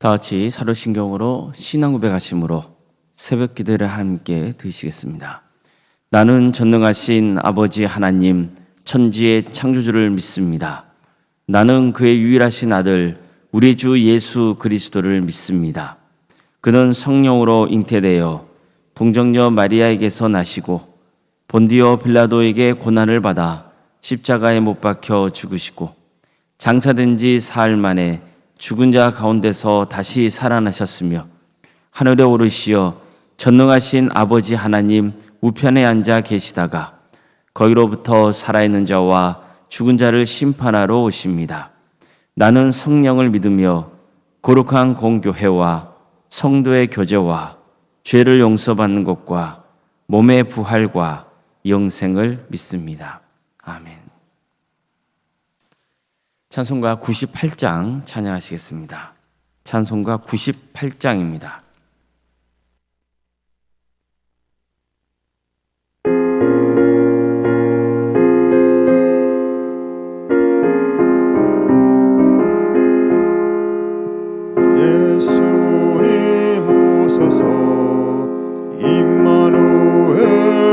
다 같이 사도신경으로 신앙 고백하심으로 새벽 기도를 함께 드리시겠습니다. 나는 전능하신 아버지 하나님 천지의 창조주를 믿습니다. 나는 그의 유일하신 아들 우리 주 예수 그리스도를 믿습니다. 그는 성령으로 잉태되어 동정녀 마리아에게서 나시고 본디오 빌라도에게 고난을 받아 십자가에 못 박혀 죽으시고 장사된 지 사흘 만에 죽은 자 가운데서 다시 살아나셨으며 하늘에 오르시어 전능하신 아버지 하나님 우편에 앉아 계시다가 거기로부터 살아있는 자와 죽은 자를 심판하러 오십니다. 나는 성령을 믿으며 거룩한 공교회와 성도의 교제와 죄를 용서받는 것과 몸의 부활과 영생을 믿습니다. 아멘. 찬송가 98장 찬양하시겠습니다. 찬송가 98장입니다. 예수님 오소서 임마누엘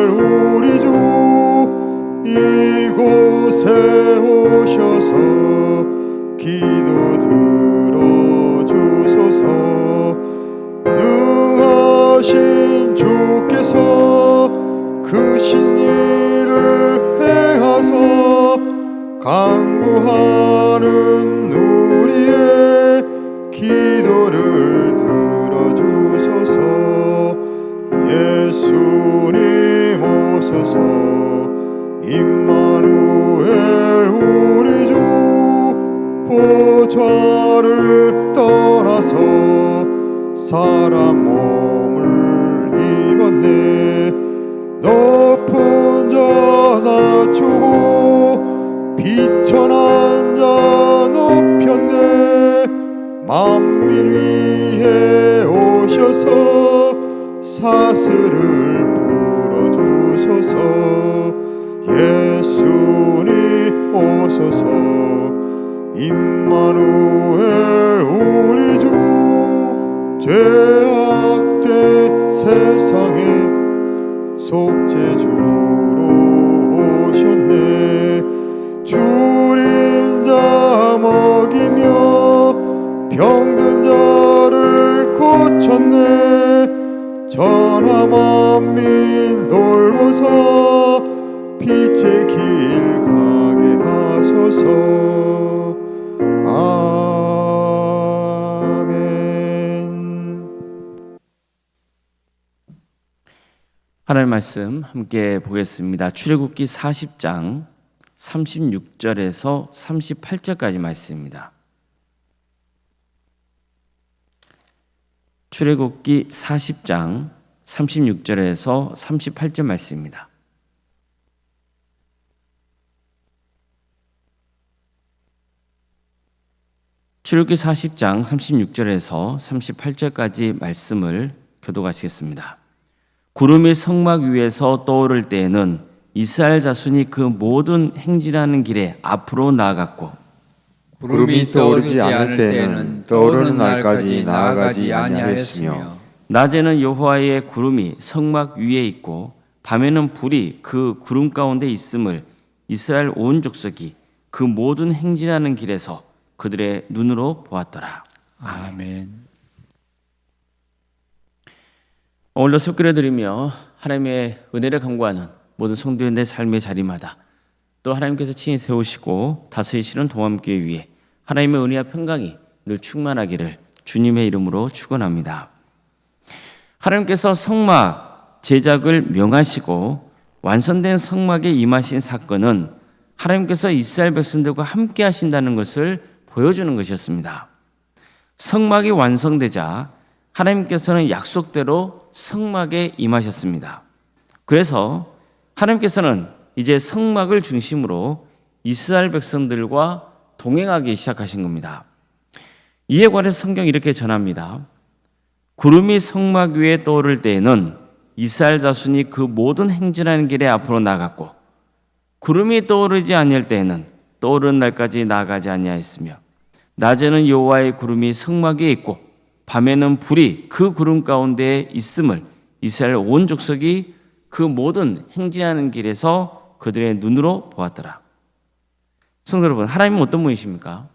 우리 주 이곳에 오셔서 기도 들어주소서. 능하신 주께서 크신 일을 행하사 간구하는 우리의 기도를 들어주소서. 예수님 오소서 임마누엘 우리 주 보좌를 떠나서 사람 몸을 입었네. 높은 자 낮추고 비천한 자 높였네. 만민 위에 오셔서 사슬을 풀어주소서. 예수님 오소서 임마누엘 우리 주 죄악된 세상에 속죄주로 오셨네. 줄인 자 먹이며 병든 자를 고쳤네. 전하 만민 돌보사 빛의 길 가게 하소서. 하나님 말씀 함께 보겠습니다. 출애굽기 40장 36절에서 38절까지 말씀입니다. 출애굽기 40장 36절에서 38절 말씀입니다. 출애굽기 40장 36절에서 38절까지 말씀을 교독하시겠습니다. 구름이 성막 위에서 떠오를 때에는 이스라엘 자손이 그 모든 행진하는 길에 앞으로 나아갔고 구름이 떠오르지 않을 때는 떠오르는 날까지 나아가지 아니하였으며 낮에는 여호와의 구름이 성막 위에 있고 밤에는 불이 그 구름 가운데 있음을 이스라엘 온 족속이 그 모든 행진하는 길에서 그들의 눈으로 보았더라. 아멘. 오늘도 속기를 드리며 하나님의 은혜를 간구하는 모든 성도의 내 삶의 자리마다 또 하나님께서 친히 세우시고 다스리시는 동함교회 위에 하나님의 은혜와 평강이 늘 충만하기를 주님의 이름으로 축원합니다. 하나님께서 성막 제작을 명하시고 완성된 성막에 임하신 사건은 하나님께서 이스라엘 백성들과 함께 하신다는 것을 보여주는 것이었습니다. 성막이 완성되자 하나님께서는 약속대로 성막에 임하셨습니다. 그래서 하나님께서는 이제 성막을 중심으로 이스라엘 백성들과 동행하기 시작하신 겁니다. 이에 관해서 성경이 이렇게 전합니다. 구름이 성막 위에 떠오를 때에는 이스라엘 자손이 그 모든 행진하는 길에 앞으로 나갔고 구름이 떠오르지 아니할 때에는 떠오르는 날까지 나아가지 아니하였으며 낮에는 여호와의 구름이 성막 위에 있고 밤에는 불이 그 구름 가운데에 있음을 이스라엘 온 족속이 그 모든 행진하는 길에서 그들의 눈으로 보았더라. 성도 여러분, 하나님은 어떤 분이십니까?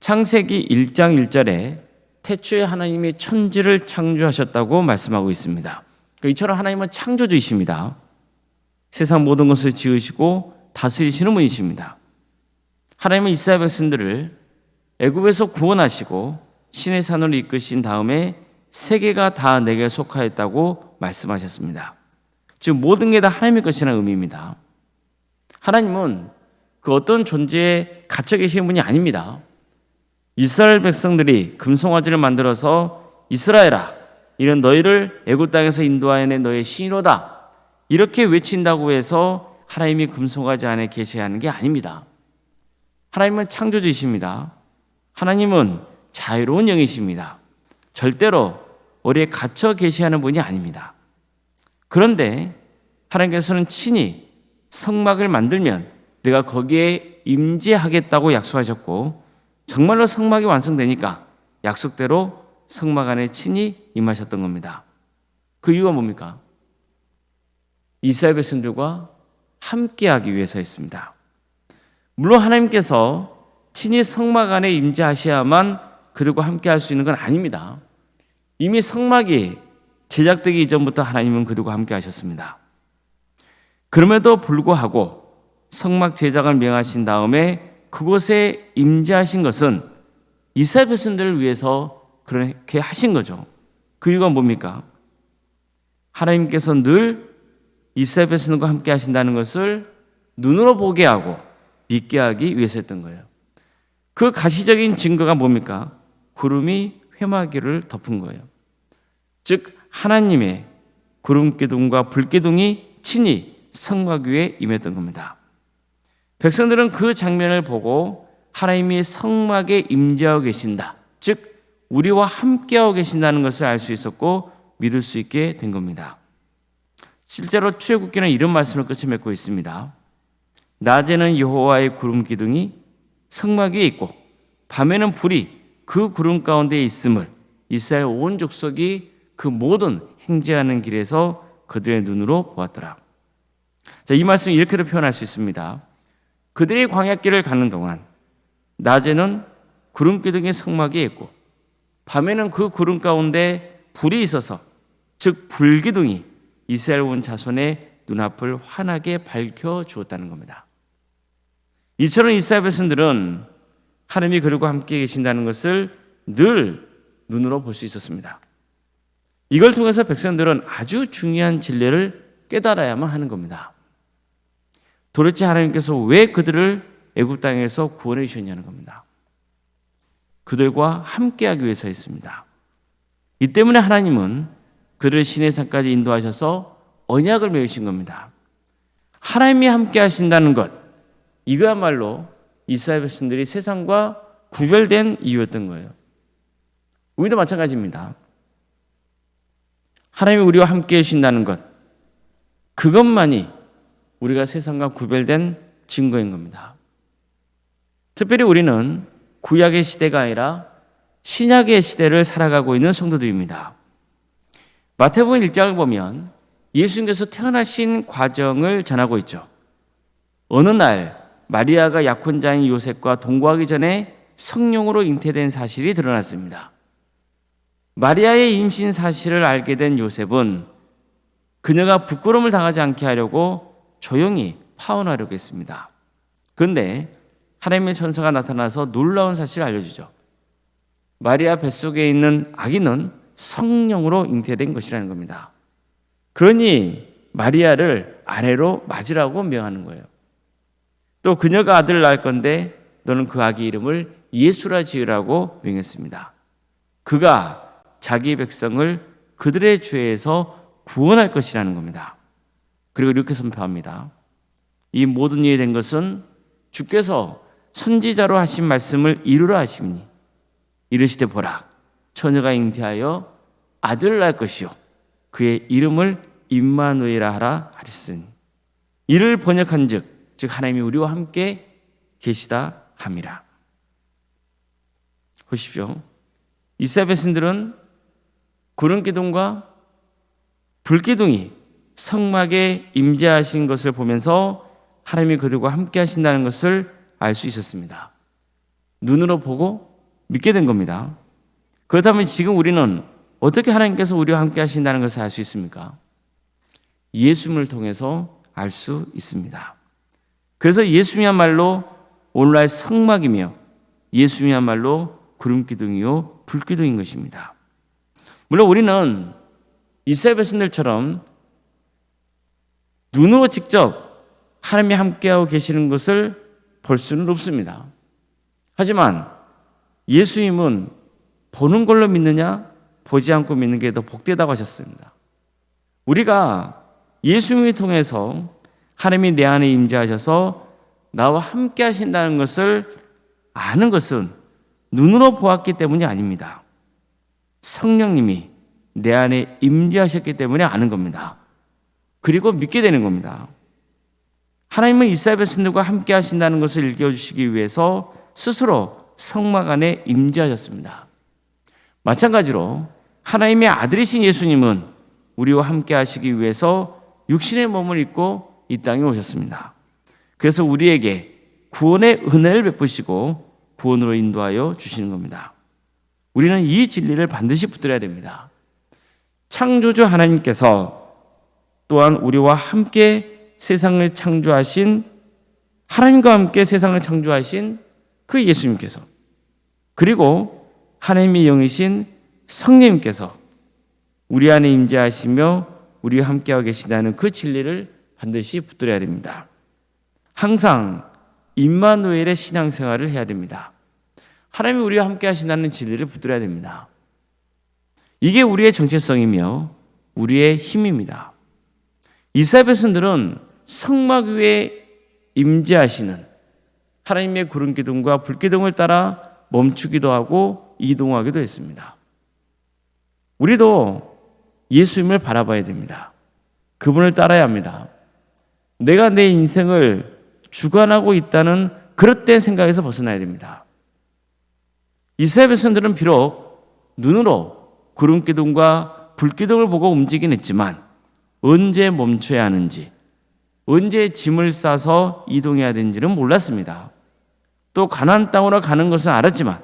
창세기 1장 1절에 태초에 하나님이 천지를 창조하셨다고 말씀하고 있습니다. 이처럼 하나님은 창조주이십니다. 세상 모든 것을 지으시고 다스리시는 분이십니다. 하나님은 이스라엘 백성들을 애굽에서 구원하시고 신의 산으로 이끄신 다음에 세계가 다 내게 속하였다고 말씀하셨습니다. 즉 모든 게 다 하나님의 것이라는 의미입니다. 하나님은 그 어떤 존재에 갇혀 계시는 분이 아닙니다. 이스라엘 백성들이 금송아지를 만들어서 이스라엘아, 이는 너희를 애굽 땅에서 인도하여낸 너의 신이로다, 이렇게 외친다고 해서 하나님이 금송아지 안에 계셔야 하는 게 아닙니다. 하나님은 창조주이십니다. 하나님은 자유로운 영이십니다. 절대로 어디에 갇혀 계셔야 하는 분이 아닙니다. 그런데 하나님께서는 친히 성막을 만들면 내가 거기에 임재하겠다고 약속하셨고, 정말로 성막이 완성되니까 약속대로 성막 안에 친히 임하셨던 겁니다. 그 이유가 뭡니까? 이스라엘 백성들과 함께하기 위해서였습니다. 물론 하나님께서 친히 성막 안에 임재하셔야만 그들과 함께할 수 있는 건 아닙니다. 이미 성막이 제작되기 이전부터 하나님은 그들과 함께하셨습니다. 그럼에도 불구하고 성막 제작을 명하신 다음에 그곳에 임재하신 것은 이스라엘 백성들을 위해서 그렇게 하신 거죠. 그 이유가 뭡니까? 하나님께서 늘 이스라엘 백성들과 함께 하신다는 것을 눈으로 보게 하고 믿게 하기 위해서였던 거예요. 그 가시적인 증거가 뭡니까? 구름이 회막기를 덮은 거예요. 즉 하나님의 구름기둥과 불기둥이 친히 성막 위에 임했던 겁니다. 백성들은 그 장면을 보고 하나님이 성막에 임재하고 계신다, 즉 우리와 함께하고 계신다는 것을 알 수 있었고 믿을 수 있게 된 겁니다. 실제로 출애굽기는 이런 말씀을 끝에 맺고 있습니다. 낮에는 여호와의 구름 기둥이 성막 위에 있고 밤에는 불이 그 구름 가운데 있음을 이스라엘 온 족속이 그 모든 행진하는 길에서 그들의 눈으로 보았더라. 자, 이 말씀을 이렇게도 표현할 수 있습니다. 그들이 광야길을 가는 동안 낮에는 구름 기둥의 성막이 있고 밤에는 그 구름 가운데 불이 있어서, 즉 불기둥이 이스라엘 온 자손의 눈앞을 환하게 밝혀 주었다는 겁니다. 이처럼 이스라엘 백성들은 하나님이 그들과 함께 계신다는 것을 늘 눈으로 볼 수 있었습니다. 이걸 통해서 백성들은 아주 중요한 진리를 깨달아야만 하는 겁니다. 도대체 하나님께서 왜 그들을 애굽 땅에서 구원해 주셨냐는 겁니다. 그들과 함께하기 위해서였습니다. 이 때문에 하나님은 그들을 신의 산까지 인도하셔서 언약을 맺으신 겁니다. 하나님이 함께 하신다는 것, 이거야말로 이스라엘 백성들이 세상과 구별된 이유였던 거예요. 우리도 마찬가지입니다. 하나님이 우리와 함께 해주신다는 것, 그것만이 우리가 세상과 구별된 증거인 겁니다. 특별히 우리는 구약의 시대가 아니라 신약의 시대를 살아가고 있는 성도들입니다. 마태복음 1장을 보면 예수님께서 태어나신 과정을 전하고 있죠. 어느 날 마리아가 약혼자인 요셉과 동거하기 전에 성령으로 잉태된 사실이 드러났습니다. 마리아의 임신 사실을 알게 된 요셉은 그녀가 부끄러움을 당하지 않게 하려고 조용히 파혼하려고 했습니다. 그런데 하나님의 천사가 나타나서 놀라운 사실을 알려주죠. 마리아 뱃속에 있는 아기는 성령으로 잉태된 것이라는 겁니다. 그러니 마리아를 아내로 맞으라고 명하는 거예요. 또 그녀가 아들을 낳을 건데 너는 그 아기 이름을 예수라 지으라고 명했습니다. 그가 자기 백성을 그들의 죄에서 구원할 것이라는 겁니다. 그리고 이렇게 선포합니다. 이 모든 일이 된 것은 주께서 선지자로 하신 말씀을 이루라 하시니 이르시되 보라, 처녀가 잉태하여 아들을 낳을 것이요 그의 이름을 임마누엘이라 하라 하셨으니, 이를 번역한즉 즉 하나님이 우리와 함께 계시다 함이라. 보십시오. 이스라엘 백성들은 구름기둥과 불기둥이 성막에 임재하신 것을 보면서 하나님이 그들과 함께 하신다는 것을 알 수 있었습니다. 눈으로 보고 믿게 된 겁니다. 그렇다면 지금 우리는 어떻게 하나님께서 우리와 함께 하신다는 것을 알 수 있습니까? 예수님을 통해서 알 수 있습니다. 그래서 예수님이야말로 오늘날 성막이며 예수님이야말로 구름기둥이요 불기둥인 것입니다. 물론 우리는 이스라엘 백성들처럼 눈으로 직접 하나님이 함께하고 계시는 것을 볼 수는 없습니다. 하지만 예수님은 보는 걸로 믿느냐 보지 않고 믿는 게 더 복되다고 하셨습니다. 우리가 예수님을 통해서 하나님이 내 안에 임재하셔서 나와 함께 하신다는 것을 아는 것은 눈으로 보았기 때문이 아닙니다. 성령님이 내 안에 임재하셨기 때문에 아는 겁니다. 그리고 믿게 되는 겁니다. 하나님은 이스라엘 백성들과 함께 하신다는 것을 일깨워주시기 위해서 스스로 성막 안에 임재하셨습니다. 마찬가지로 하나님의 아들이신 예수님은 우리와 함께 하시기 위해서 육신의 몸을 입고 이 땅에 오셨습니다. 그래서 우리에게 구원의 은혜를 베푸시고 구원으로 인도하여 주시는 겁니다. 우리는 이 진리를 반드시 붙들어야 됩니다. 창조주 하나님께서 또한 우리와 함께 세상을 창조하신 하나님과 함께 세상을 창조하신 그 예수님께서 그리고 하나님의 영이신 성령님께서 우리 안에 임재하시며 우리와 함께하고 계시다는 그 진리를 반드시 붙들어야 됩니다. 항상 임마누엘의 신앙생활을 해야 됩니다. 하나님이 우리와 함께 하신다는 진리를 붙들어야 됩니다. 이게 우리의 정체성이며 우리의 힘입니다. 이스라엘 백성들은 성막 위에 임재하시는 하나님의 구름기둥과 불기둥을 따라 멈추기도 하고 이동하기도 했습니다. 우리도 예수님을 바라봐야 됩니다. 그분을 따라야 합니다. 내가 내 인생을 주관하고 있다는 그릇된 생각에서 벗어나야 됩니다. 이스라엘 백성들은 비록 눈으로 구름기둥과 불기둥을 보고 움직이긴 했지만 언제 멈춰야 하는지, 언제 짐을 싸서 이동해야 되는지는 몰랐습니다. 또 가나안 땅으로 가는 것은 알았지만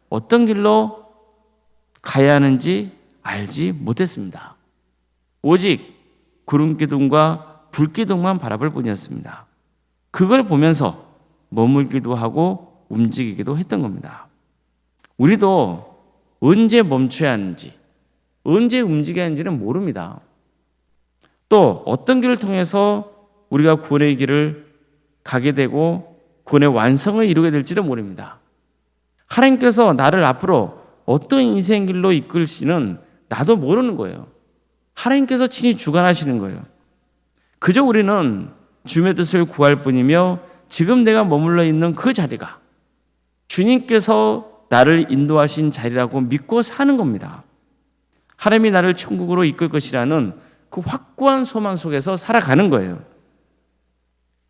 어떤 길로 가야 하는지 알지 못했습니다. 오직 구름기둥과 불기둥만 바라볼 뿐이었습니다. 그걸 보면서 머물기도 하고 움직이기도 했던 겁니다. 우리도 언제 멈춰야 하는지, 언제 움직여야 하는지는 모릅니다. 또 어떤 길을 통해서 우리가 구원의 길을 가게 되고 구원의 완성을 이루게 될지도 모릅니다. 하나님께서 나를 앞으로 어떤 인생 길로 이끌시는 나도 모르는 거예요. 하나님께서 친히 주관하시는 거예요. 그저 우리는 주님의 뜻을 구할 뿐이며 지금 내가 머물러 있는 그 자리가 주님께서 나를 인도하신 자리라고 믿고 사는 겁니다. 하나님이 나를 천국으로 이끌 것이라는 그 확고한 소망 속에서 살아가는 거예요.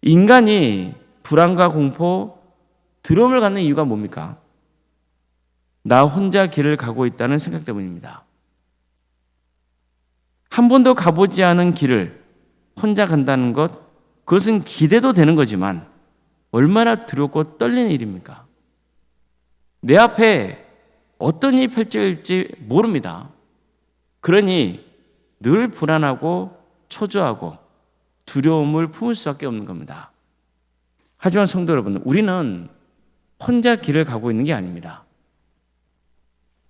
인간이 불안과 공포, 두려움을 갖는 이유가 뭡니까? 나 혼자 길을 가고 있다는 생각 때문입니다. 한 번도 가보지 않은 길을 혼자 간다는 것, 그것은 기대도 되는 거지만 얼마나 두렵고 떨리는 일입니까? 내 앞에 어떤 일이 펼쳐질지 모릅니다. 그러니 늘 불안하고 초조하고 두려움을 품을 수밖에 없는 겁니다. 하지만 성도 여러분, 우리는 혼자 길을 가고 있는 게 아닙니다.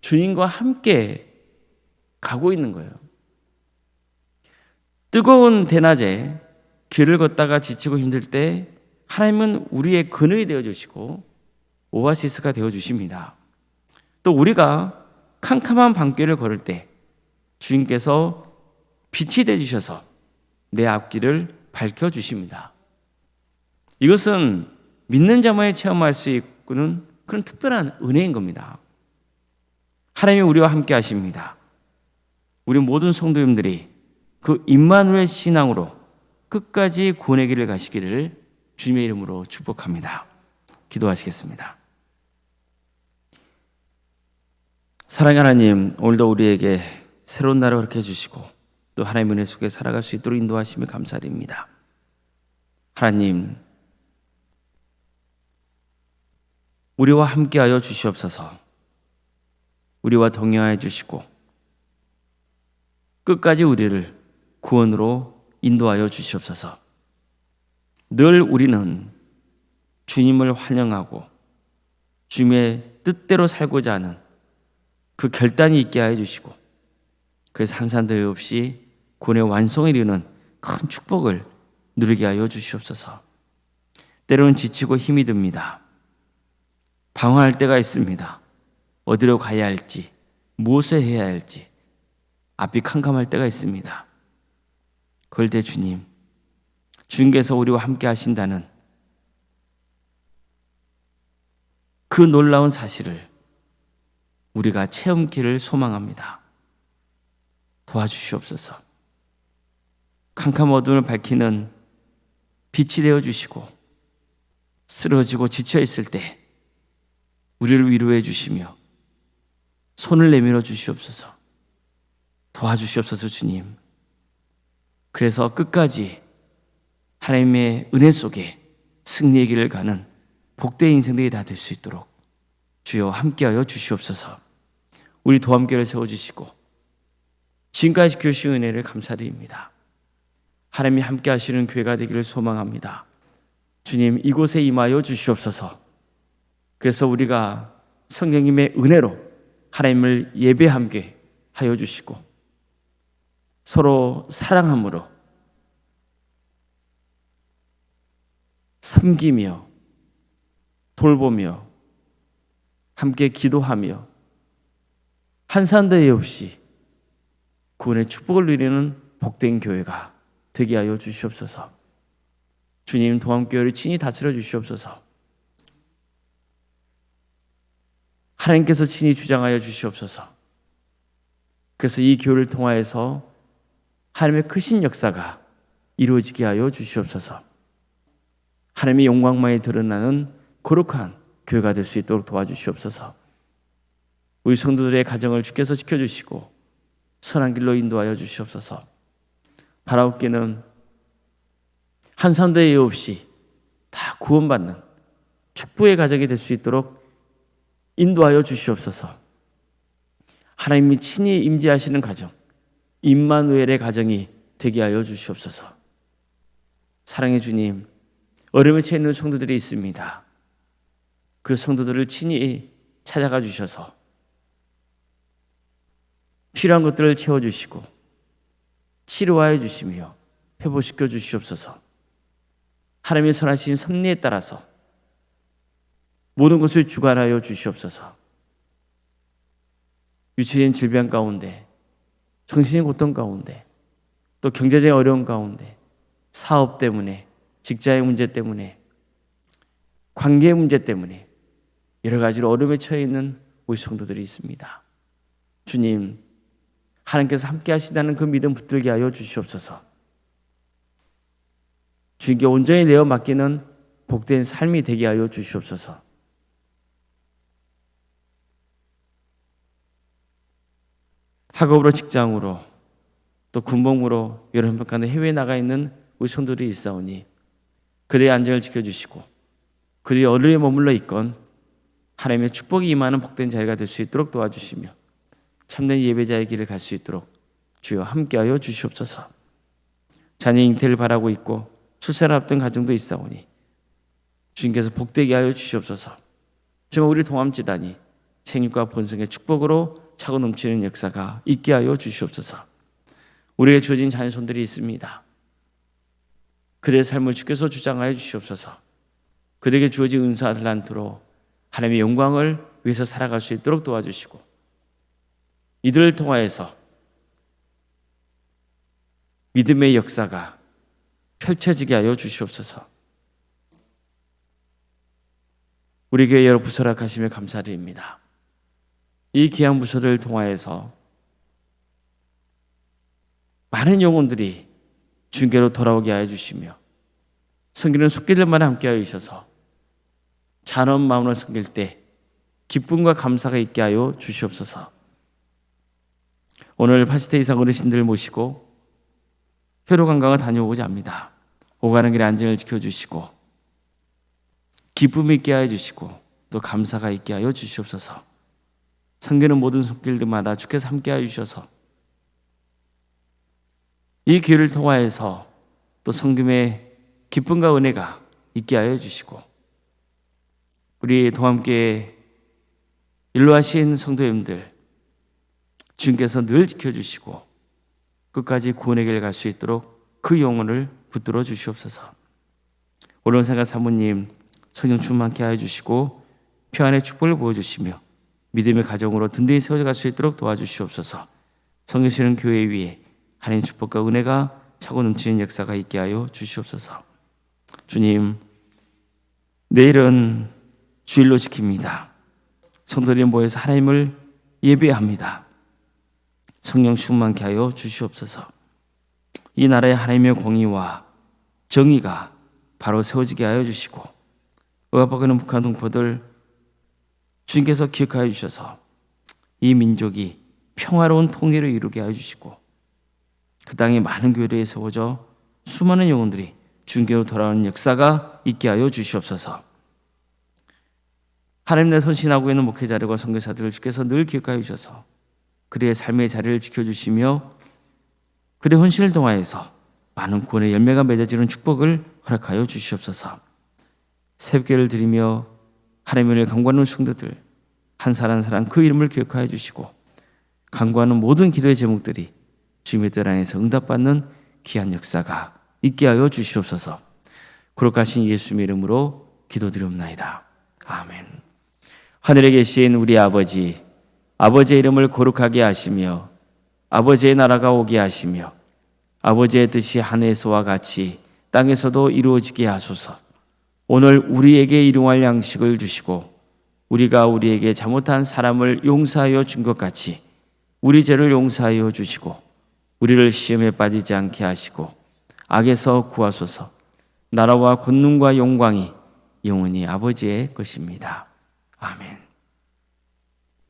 주님과 함께 가고 있는 거예요. 뜨거운 대낮에 길을 걷다가 지치고 힘들 때 하나님은 우리의 그늘이 되어주시고 오아시스가 되어주십니다. 또 우리가 캄캄한 밤길을 걸을 때 주님께서 빛이 되어주셔서 내 앞길을 밝혀주십니다. 이것은 믿는 자만이 체험할 수 있는 그런 특별한 은혜인 겁니다. 하나님이 우리와 함께 하십니다. 우리 모든 성도님들이 그 임마누엘 신앙으로 끝까지 구원의 길을 가시기를 주님의 이름으로 축복합니다. 기도하시겠습니다. 사랑하는 하나님, 오늘도 우리에게 새로운 날을 허락해 주시고 또 하나님의 은혜 속에 살아갈 수 있도록 인도하심에 감사드립니다. 하나님, 우리와 함께하여 주시옵소서. 우리와 동행하여 주시고 끝까지 우리를 구원으로 인도하여 주시옵소서. 늘 우리는 주님을 환영하고 주님의 뜻대로 살고자 하는 그 결단이 있게 하여 주시고 그래서 한산대회 없이 구원의 완성을 이루는 큰 축복을 누리게 하여 주시옵소서. 때로는 지치고 힘이 듭니다. 방황할 때가 있습니다. 어디로 가야 할지, 무엇을 해야 할지 앞이 캄캄할 때가 있습니다. 그럴 때 주님께서 우리와 함께 하신다는 그 놀라운 사실을 우리가 체험키를 소망합니다. 도와주시옵소서. 캄캄 어둠을 밝히는 빛이 되어주시고 쓰러지고 지쳐있을 때 우리를 위로해 주시며 손을 내밀어 주시옵소서. 도와주시옵소서. 주님, 그래서 끝까지 하나님의 은혜 속에 승리의 길을 가는 복된 인생들이 다 될 수 있도록 주여 함께하여 주시옵소서. 우리 도함교회를 세워주시고 지금까지 교신 은혜를 감사드립니다. 하나님이 함께 하시는 교회가 되기를 소망합니다. 주님, 이곳에 임하여 주시옵소서. 그래서 우리가 성령님의 은혜로 하나님을 예배함께 하여 주시고 서로 사랑함으로 섬기며 돌보며 함께 기도하며 한산대회 없이 구원의 축복을 누리는 복된 교회가 되게 하여 주시옵소서. 주님, 동암교회를 친히 다스려 주시옵소서. 하나님께서 친히 주장하여 주시옵소서. 그래서 이 교회를 통하여서 하나님의 크신 역사가 이루어지게 하여 주시옵소서. 하나님의 영광만이 드러나는 거룩한 교회가 될 수 있도록 도와주시옵소서. 우리 성도들의 가정을 주께서 지켜주시고 선한 길로 인도하여 주시옵소서. 바라옵기는 한 사람도 예외 없이 다 구원받는 축복의 가정이 될 수 있도록 인도하여 주시옵소서. 하나님이 친히 임재하시는 가정, 임마누엘의 가정이 되게 하여 주시옵소서. 사랑의 주님, 어려움에 처해 있는 성도들이 있습니다. 그 성도들을 친히 찾아가 주셔서 필요한 것들을 채워주시고 치료하여 주시며 회복시켜 주시옵소서. 하나님의 선하신 섭리에 따라서 모든 것을 주관하여 주시옵소서. 유치적인 질병 가운데, 정신의 고통 가운데, 또 경제적인 어려움 가운데, 사업 때문에, 직장의 문제 때문에, 관계의 문제 때문에 여러 가지로 어려움에 처해 있는 우리 성도들이 있습니다. 주님, 하나님께서 함께 하시다는 그 믿음 붙들게 하여 주시옵소서. 주님께 온전히 내어 맡기는 복된 삶이 되게 하여 주시옵소서. 학업으로, 직장으로, 또 군복무로 여러 번간에 해외에 나가 있는 우리 성도들이 있사오니 그들의 안전을 지켜주시고 그들이 어디에 머물러 있건 하나님의 축복이 임하는 복된 자리가 될 수 있도록 도와주시며 참된 예배자의 길을 갈 수 있도록 주여 함께하여 주시옵소서. 자녀 잉태를 바라고 있고 출산을 앞둔 가정도 있사오니 주님께서 복되게 하여 주시옵소서. 정말 우리 동암지단이 생육과 본성의 축복으로 차고 넘치는 역사가 있게 하여 주시옵소서. 우리에게 주어진 자녀손들이 있습니다. 그들의 삶을 주께서 주장하여 주시옵소서. 그들에게 주어진 은사 달란트로 하나님의 영광을 위해서 살아갈 수 있도록 도와주시고 이들을 통하여서 믿음의 역사가 펼쳐지게 하여 주시옵소서. 우리 교회 여러 부서를 하시며 감사드립니다. 이 귀한 부서를 통하여서 많은 영혼들이 주님께로 돌아오게 하여 주시며 섬기는 속기들만 함께 하여 있어서 잔언 마음으로 섬길 때 기쁨과 감사가 있게 하여 주시옵소서. 오늘 80대 이상 어르신들 모시고 회로 관광을 다녀오고자 합니다. 오가는 길에 안전을 지켜주시고 기쁨 있게 하여 주시고 또 감사가 있게 하여 주시옵소서. 섬기는 모든 손길들마다 주께서 함께 하여 주셔서 이 기회를 통하여서 또 섬김의 기쁨과 은혜가 있게 하여 주시고 우리 동함교회 일로하신 성도님들 주님께서 늘 지켜주시고 끝까지 구원의 길을 갈 수 있도록 그 영혼을 붙들어 주시옵소서. 오른생각 사모님 성령 충만케 하여 주시고 평안의 축복을 보여주시며 믿음의 가정으로 든든히 세워져 갈 수 있도록 도와주시옵소서. 성령시는 교회 위에 하나님의 축복과 은혜가 차고 넘치는 역사가 있게 하여 주시옵소서. 주님, 내일은 주일로 지킵니다. 성도들이 모여서 하나님을 예배합니다. 성령 충만케 하여 주시옵소서. 이 나라의 하나님의 공의와 정의가 바로 세워지게 하여 주시고 억압받는 북한 동포들 주님께서 기억하여 주셔서 이 민족이 평화로운 통일을 이루게 하여 주시고 그 땅에 많은 교회들이 세워져 수많은 영혼들이 주님께로 돌아오는 역사가 있게 하여 주시옵소서. 하나님 내 선신하고 있는 목회자들과 선교사들을 주께서 늘 기억하여 주셔서 그들의 삶의 자리를 지켜주시며 그들의 헌신을 통하여서 많은 구원의 열매가 맺어지는 축복을 허락하여 주시옵소서. 새벽기를 드리며 하나님을 간구하는 성도들 한 사람 한 사람 그 이름을 기억하여 주시고 간구하는 모든 기도의 제목들이 주님의 뜻 안에서 응답받는 귀한 역사가 있게 하여 주시옵소서. 거룩하신 예수님의 이름으로 기도드리옵나이다. 아멘. 하늘에 계신 우리 아버지, 아버지의 이름을 거룩하게 하시며 아버지의 나라가 오게 하시며 아버지의 뜻이 하늘에서와 같이 땅에서도 이루어지게 하소서. 오늘 우리에게 일용할 양식을 주시고 우리가 우리에게 잘못한 사람을 용서하여 준 것 같이 우리 죄를 용서하여 주시고 우리를 시험에 빠지지 않게 하시고 악에서 구하소서. 나라와 권능과 영광이 영원히 아버지의 것입니다. 아멘.